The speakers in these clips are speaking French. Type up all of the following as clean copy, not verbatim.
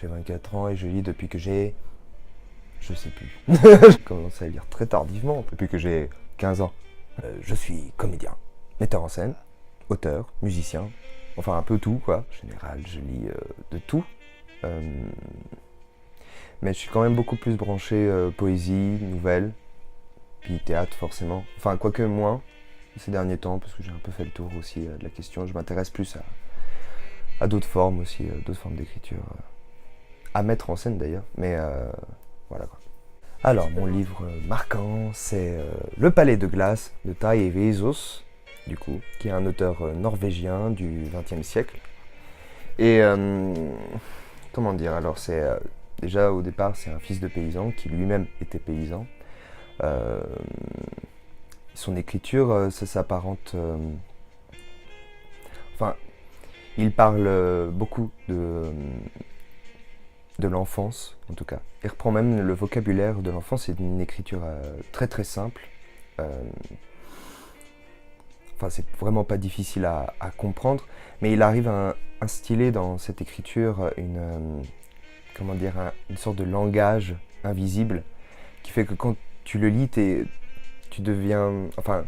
J'ai 24 ans et je lis depuis que j'ai... Je sais plus. J'ai commencé à lire très tardivement, depuis que j'ai 15 ans. Je suis comédien, metteur en scène, auteur, musicien, enfin un peu tout quoi. En général, je lis de tout. Mais je suis quand même beaucoup plus branché poésie, nouvelles, puis théâtre forcément. Enfin, quoique moins ces derniers temps, parce que j'ai un peu fait le tour aussi de la question. Je m'intéresse plus à d'autres formes aussi, d'autres formes d'écriture. À mettre en scène d'ailleurs, mais voilà quoi. Alors, mon livre marquant, c'est Le Palais de Glace de Tai Vesaas, du coup, qui est un auteur norvégien du XXe siècle. Et comment dire, alors c'est déjà au départ, c'est un fils de paysan qui lui-même était paysan. Euh, Son écriture, ça s'apparente. Enfin, il parle beaucoup de l'enfance, en tout cas. Il reprend même le vocabulaire de l'enfance, c'est une écriture très très simple. Enfin, c'est vraiment pas difficile à comprendre, mais il arrive à instiller dans cette écriture comment dire, une sorte de langage invisible qui fait que quand tu le lis, tu deviens, enfin,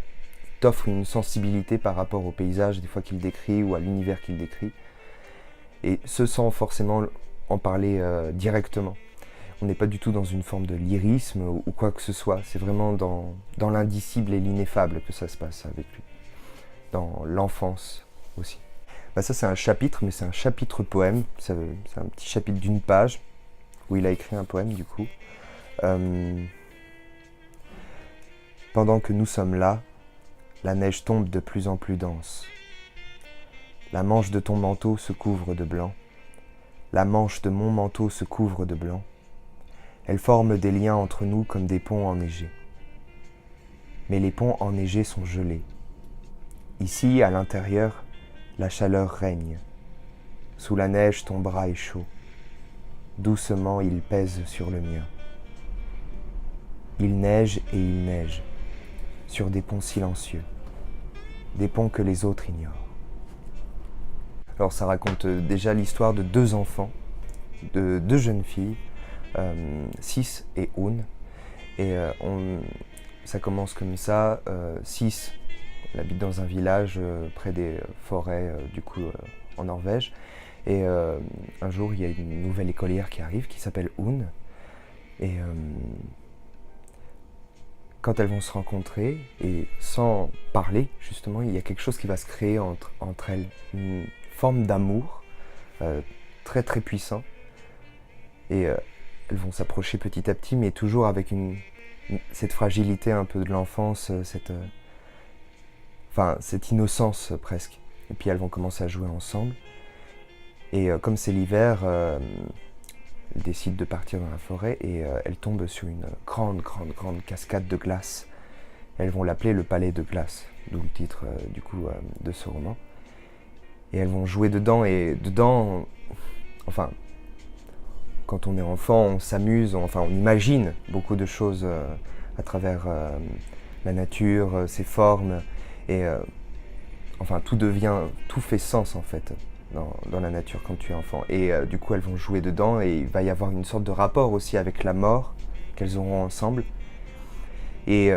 t'offre une sensibilité par rapport au paysage des fois qu'il décrit ou à l'univers qu'il décrit, et ce sans forcément en parler directement. On n'est pas du tout dans une forme de lyrisme ou quoi que ce soit, c'est vraiment dans l'indicible et l'ineffable que ça se passe avec lui, dans l'enfance aussi. Bah ça c'est un chapitre, mais c'est un chapitre poème, c'est un petit chapitre d'une page où il a écrit un poème du coup. Pendant que nous sommes là, la neige tombe de plus en plus dense. La manche de ton manteau se couvre de blanc. La manche de mon manteau se couvre de blanc. Elle forme des liens entre nous comme des ponts enneigés. Mais les ponts enneigés sont gelés. Ici, à l'intérieur, la chaleur règne. Sous la neige, ton bras est chaud. Doucement, il pèse sur le mien. Il neige et il neige, sur des ponts silencieux, des ponts que les autres ignorent. Alors ça raconte déjà l'histoire de deux enfants, de deux jeunes filles, Sis et Un. Et ça commence comme ça. Sis, elle habite dans un village près des forêts, du coup, en Norvège. Et un jour, il y a une nouvelle écolière qui arrive, qui s'appelle Un. Et quand elles vont se rencontrer, et sans parler, justement, il y a quelque chose qui va se créer entre elles. Une forme d'amour très très puissant. Et elles vont s'approcher petit à petit, mais toujours avec cette fragilité un peu de l'enfance, cette innocence presque. Et puis elles vont commencer à jouer ensemble. Et comme c'est l'hiver, elles décident de partir dans la forêt et elles tombent sur une grande cascade de glace. Elles vont l'appeler le Palais de Glace, d'où le titre du coup de ce roman. Et elles vont jouer dedans, et dedans, enfin, quand on est enfant, on s'amuse, on imagine beaucoup de choses à travers la nature, ses formes, et tout fait sens en fait dans la nature quand tu es enfant. Et du coup, elles vont jouer dedans, et il va y avoir une sorte de rapport aussi avec la mort qu'elles auront ensemble. Et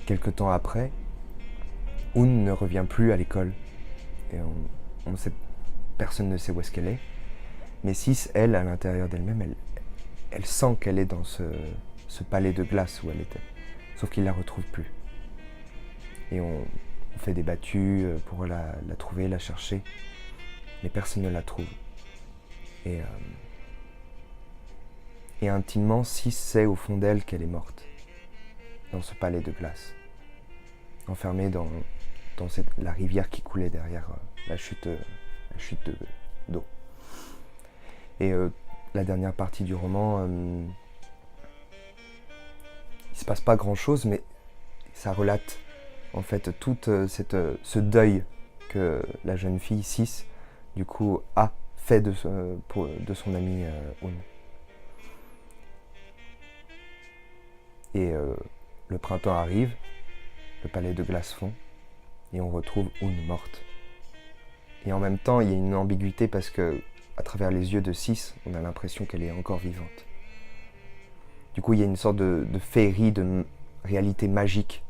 quelque temps après, Un ne revient plus à l'école. Et personne ne sait où est-ce qu'elle est. Mais Sis, elle, à l'intérieur d'elle-même, elle sent qu'elle est dans ce palais de glace où elle était. Sauf qu'il ne la retrouve plus. Et on fait des battues pour la trouver, la chercher. Mais personne ne la trouve. Et intimement, Sis sait au fond d'elle qu'elle est morte. Dans ce palais de glace. Enfermée dans la rivière qui coulait derrière la chute d'eau. Et la dernière partie du roman, il se passe pas grand chose, mais ça relate en fait tout ce deuil que la jeune fille Sis du coup a fait de son ami Un. Et le printemps arrive, le palais de glace fond, et on retrouve Un morte. Et en même temps, il y a une ambiguïté parce que à travers les yeux de Sis, on a l'impression qu'elle est encore vivante. Du coup, il y a une sorte de féerie, de réalité magique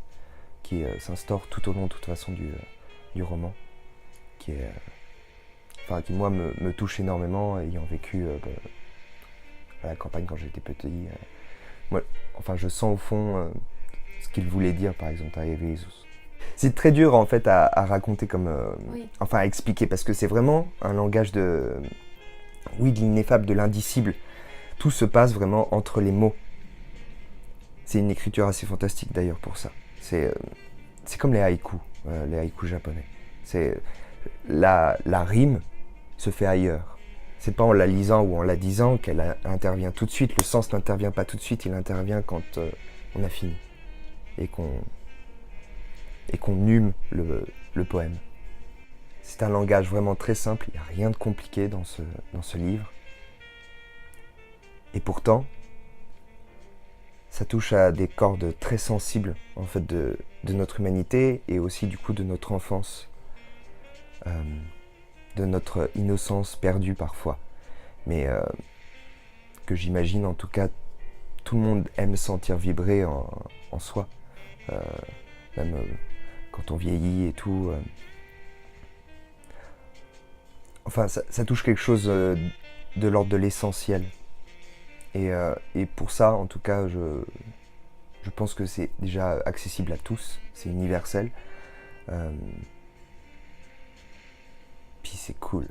qui s'instaure tout au long, de toute façon, du roman, qui moi me touche énormément, ayant vécu à la campagne quand j'étais petit. Moi, je sens au fond ce qu'il voulait dire, par exemple, à Evesus. C'est très dur en fait à raconter à expliquer, parce que c'est vraiment un langage de l'ineffable, de l'indicible. Tout se passe vraiment entre les mots. C'est une écriture assez fantastique d'ailleurs pour ça. C'est comme les haïkus japonais. C'est la rime se fait ailleurs. C'est pas en la lisant ou en la disant qu'elle intervient tout de suite. Le sens n'intervient pas tout de suite, il intervient quand on a fini et qu'on hume le poème. C'est un langage vraiment très simple, il n'y a rien de compliqué dans ce livre. Et pourtant, ça touche à des cordes très sensibles en fait de notre humanité et aussi du coup de notre enfance, de notre innocence perdue parfois, mais que j'imagine en tout cas tout le monde aime sentir vibrer en soi, même quand on vieillit et tout. Ça touche quelque chose de l'ordre de l'essentiel. Et pour ça, en tout cas, je pense que c'est déjà accessible à tous, c'est universel. Puis c'est cool.